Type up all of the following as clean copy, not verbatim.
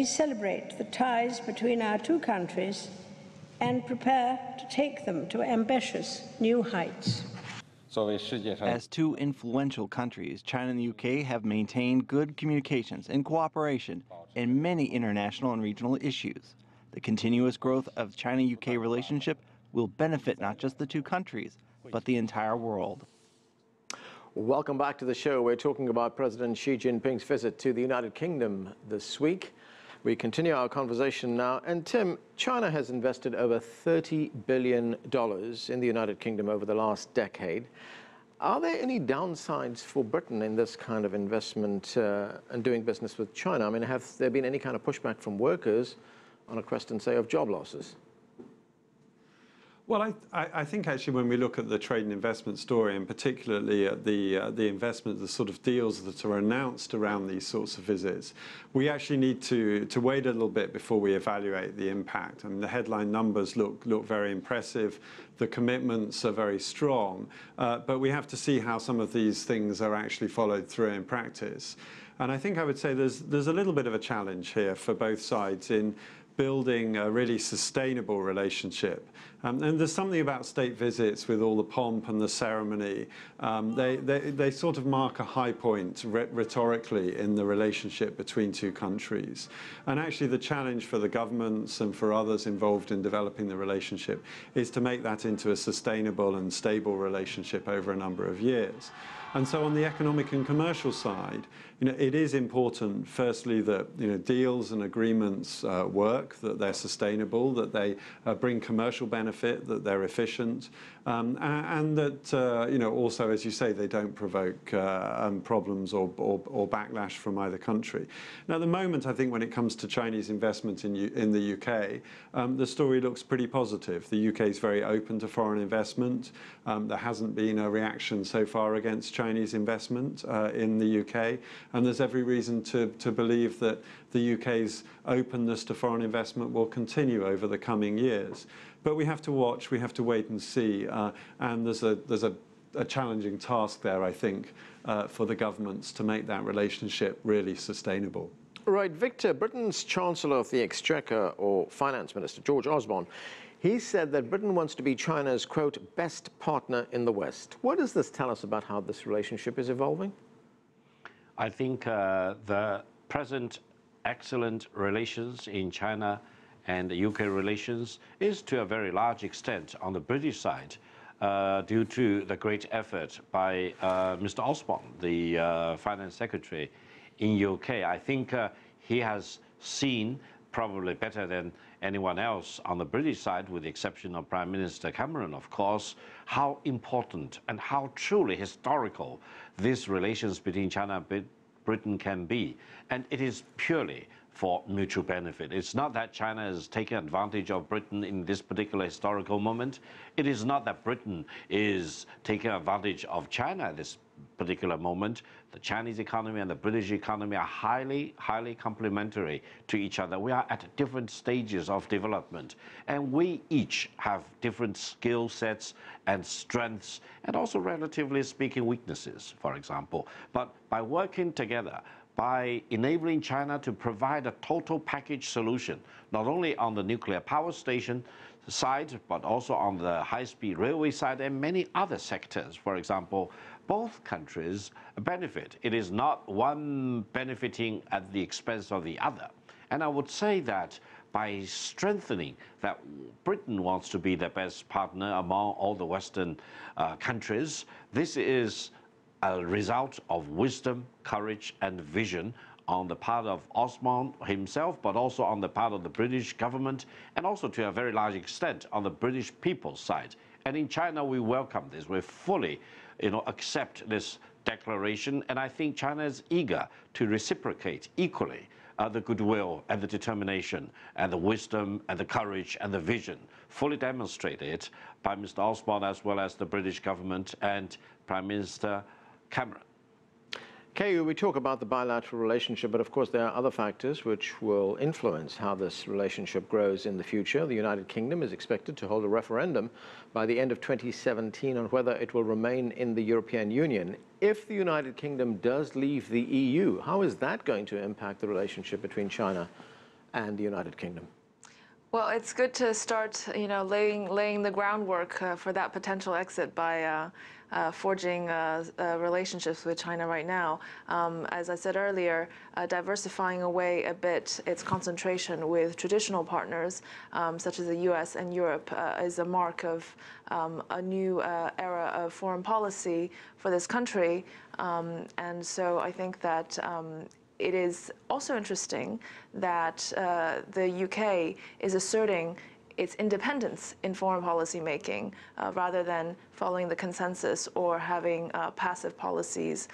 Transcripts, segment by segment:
We celebrate the ties between our two countries and prepare to take them to ambitious new heights. As two influential countries, China and the UK have maintained good communications and cooperation in many international and regional issues. The continuous growth of China-UK relationship will benefit not just the two countries, but the entire world. Welcome back to the show. We're talking about President Xi Jinping's visit to the United Kingdom this week. We continue our conversation now. And Tim, China has invested over $30 billion in the United Kingdom over the last decade. Are there any downsides for Britain in this kind of investment and doing business with China? I mean, have there been any kind of pushback from workers on a question, say, of job losses? Well, I think actually when we look at the trade and investment story, and particularly at the investment, the sort of deals that are announced around these sorts of visits, we actually need to wait a little bit before we evaluate the impact. I mean, the headline numbers look very impressive. The commitments are very strong, but we have to see how some of these things are actually followed through in practice. And I think I would say there's a little bit of a challenge here for both sides in building a really sustainable relationship. And there's something about state visits with all the pomp and the ceremony. They sort of mark a high point rhetorically in the relationship between two countries. And actually the challenge for the governments and for others involved in developing the relationship is to make that into a sustainable and stable relationship over a number of years. And so on the economic and commercial side, it is important, firstly, that deals and agreements work, that they're sustainable, that they bring commercial benefit, that they're efficient, and that also, as you say, they don't provoke problems or backlash from either country. Now, at the moment, I think when it comes to Chinese investment in the UK, the story looks pretty positive. The UK is very open to foreign investment. There hasn't been a reaction so far against Chinese investment in the UK, and there's every reason to believe that the UK's openness to foreign investment will continue over the coming years. But we have to watch, we have to wait and see, and there's a challenging task there, I think, for the governments to make that relationship really sustainable. Right, Victor, Britain's Chancellor of the Exchequer, or Finance Minister, George Osborne, he said that Britain wants to be China's, quote, best partner in the West. What does this tell us about how this relationship is evolving? I think the present excellent relations in China and the UK relations is to a very large extent on the British side due to the great effort by Mr. Osborne, the Finance Secretary in UK. I think he has seen, probably better than anyone else on the British side, with the exception of Prime Minister Cameron, of course, how important and how truly historical these relations between China and Britain can be. And it is purely for mutual benefit. It's not that China is taking advantage of Britain in this particular historical moment. It is not that Britain is taking advantage of China at this particular moment. The Chinese economy and the British economy are highly, highly complementary to each other. We are at different stages of development, and we each have different skill sets and strengths, and also, relatively speaking, weaknesses, for example. But by working together, by enabling China to provide a total package solution, not only on the nuclear power station side, but also on the high-speed railway side and many other sectors, for example, both countries benefit. It is not one benefiting at the expense of the other. And I would say that by strengthening that Britain wants to be the best partner among all the Western countries, this is a result of wisdom, courage, and vision on the part of Osborne himself, but also on the part of the British government, and also to a very large extent on the British people's side. And in China, we welcome this. We fully accept this declaration, and I think China is eager to reciprocate equally the goodwill and the determination and the wisdom and the courage and the vision fully demonstrated by Mr. Osborne, as well as the British government and Prime Minister Cameron. Keyu, we talk about the bilateral relationship, but of course there are other factors which will influence how this relationship grows in the future. The United Kingdom is expected to hold a referendum by the end of 2017 on whether it will remain in the European Union. If the United Kingdom does leave the EU, how is that going to impact the relationship between China and the United Kingdom? Well, it's good to start, laying the groundwork for that potential exit by forging relationships with China right now. As I said earlier, diversifying away a bit its concentration with traditional partners, such as the U.S. and Europe, is a mark of a new era of foreign policy for this country. And so I think that it is also interesting that the UK is asserting its independence in foreign policy making rather than following the consensus or having passive policies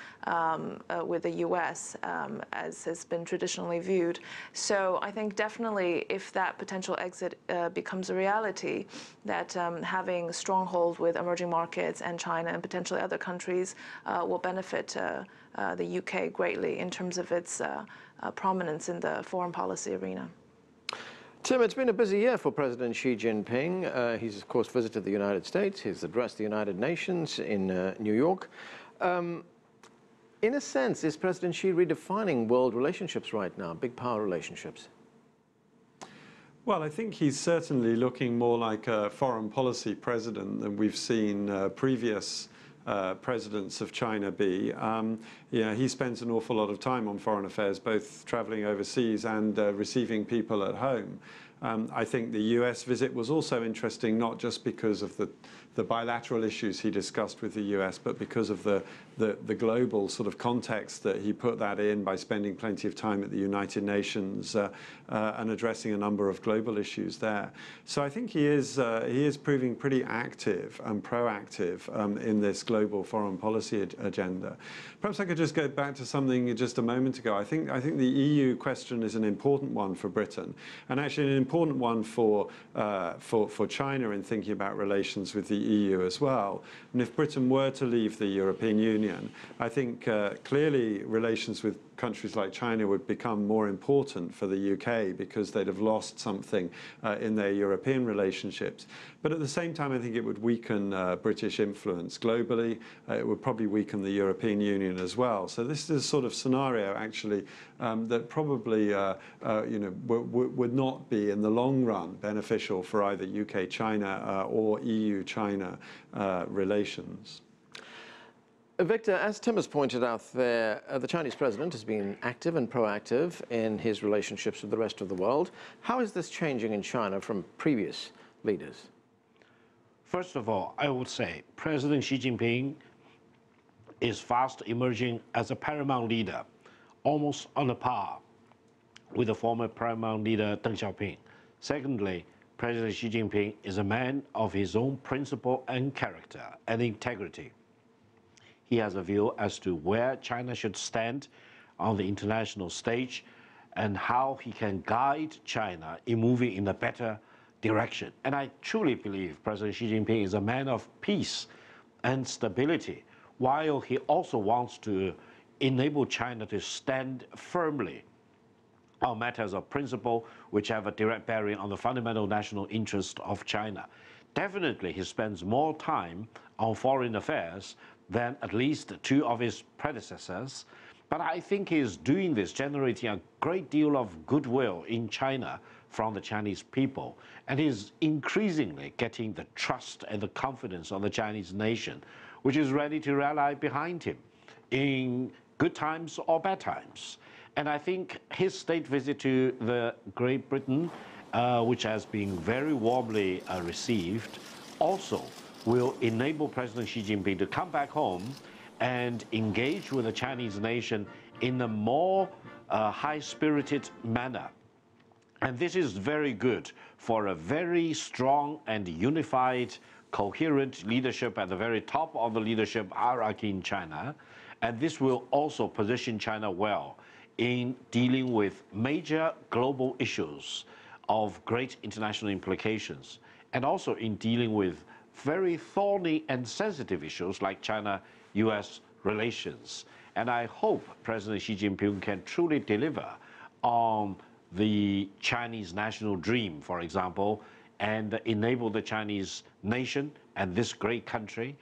with the US as has been traditionally viewed. So I think definitely if that potential exit becomes a reality, that having stronghold with emerging markets and China and potentially other countries will benefit the UK greatly in terms of its prominence in the foreign policy arena. Tim, it's been a busy year for President Xi Jinping. He's, of course, visited the United States. He's addressed the United Nations in New York. In a sense, is President Xi redefining world relationships right now, big power relationships? Well, I think he's certainly looking more like a foreign policy president than we've seen previous presidents of China be. He spends an awful lot of time on foreign affairs, both traveling overseas and receiving people at home. I think the US visit was also interesting, not just because of the bilateral issues he discussed with the US, but because of the global sort of context that he put that in by spending plenty of time at the United Nations and addressing a number of global issues there. So I think he is proving pretty active and proactive in this global foreign policy agenda. Perhaps I could just go back to something just a moment ago. I think the EU question is an important one for Britain, and actually an important one for China in thinking about relations with the EU as well. And if Britain were to leave the European Union, I think clearly relations with countries like China would become more important for the UK because they'd have lost something in their European relationships. But at the same time, I think it would weaken British influence globally. It would probably weaken the European Union as well. So this is a sort of scenario, actually, that probably would not be in the long run beneficial for either UK-China or EU-China relations. Victor, as Tim has pointed out there, the Chinese president has been active and proactive in his relationships with the rest of the world. How is this changing in China from previous leaders? First of all, I would say President Xi Jinping is fast emerging as a paramount leader, almost on a par with the former paramount leader Deng Xiaoping. Secondly, President Xi Jinping is a man of his own principle and character and integrity. He has a view as to where China should stand on the international stage and how he can guide China in moving in a better direction. And I truly believe President Xi Jinping is a man of peace and stability, while he also wants to enable China to stand firmly on matters of principle which have a direct bearing on the fundamental national interest of China. Definitely, he spends more time on foreign affairs than at least two of his predecessors. But I think he is doing this, generating a great deal of goodwill in China from the Chinese people. And he's increasingly getting the trust and the confidence of the Chinese nation, which is ready to rally behind him in good times or bad times. And I think his state visit to the Great Britain, which has been very warmly received, also will enable President Xi Jinping to come back home and engage with the Chinese nation in a more high-spirited manner. And this is very good for a very strong and unified, coherent leadership at the very top of the leadership hierarchy in China. And this will also position China well in dealing with major global issues of great international implications, and also in dealing with very thorny and sensitive issues like China-US relations. And I hope President Xi Jinping can truly deliver on the Chinese national dream, for example, and enable the Chinese nation and this great country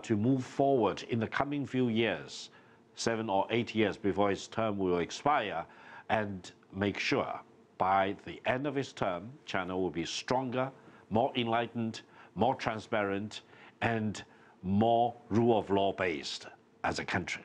to move forward in the coming few years, 7 or 8 years before his term will expire, and make sure by the end of his term, China will be stronger, more enlightened, more transparent, and more rule of law based as a country.